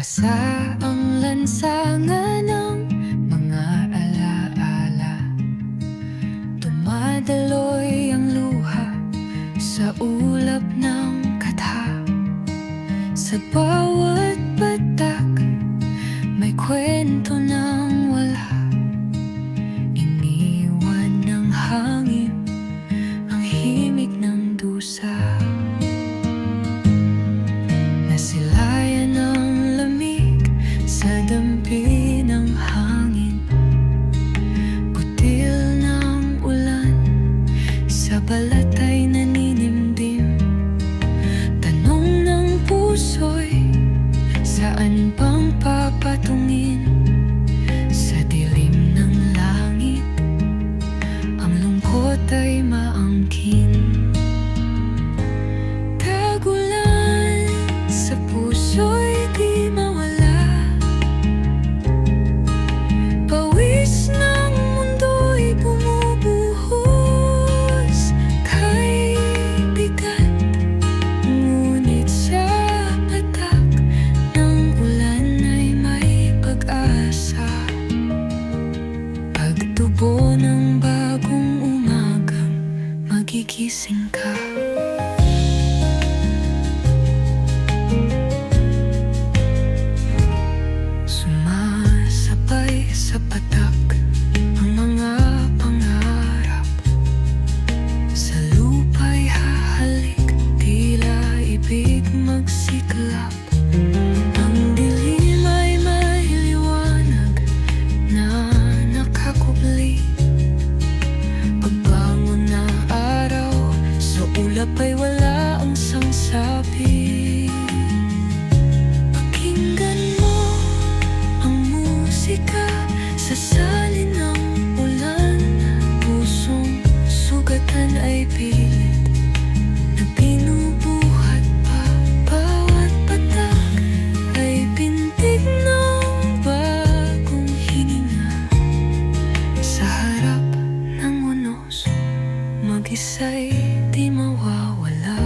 Basa ang lansangan ng mga alaala. Dumadaloy ang luha sa ulap ng katha. Sa bawat patak may kwento ng wala. Iniwan ng hangin ang himig ng dusa. Nasilayan ang lamig sa dampi ng hangin. Butil ng ulan sa balat ay naninimdim. Tanong ng puso'y saan bang papatungin? Sa dilim ng langit ang lungkot ay maangkin. Kagulan sa puso'y di mawala. Pawis ng mundo'y bumubuhos. Kay bigat, ngunit sa patak ng ulan ay may pag-asa. Pagtubo ng bagong umagang magigising ka. Sumasabay sa patak ang mga pangarap. Sa lupa'y hahalik, tila ibig magsiklap. Ang dilim ay may liwanag na nakakubli. Pagbangon na araw, sa ulap ay wala ang sangsabi. Pakinggan mo ang musika sa salin ng ulan. Pusong sugatan ay pilit na binubuhat pa. Bawat patak ay pintig ng bagong hininga. Sa harap ng unos, mag-isa'y di mawawala.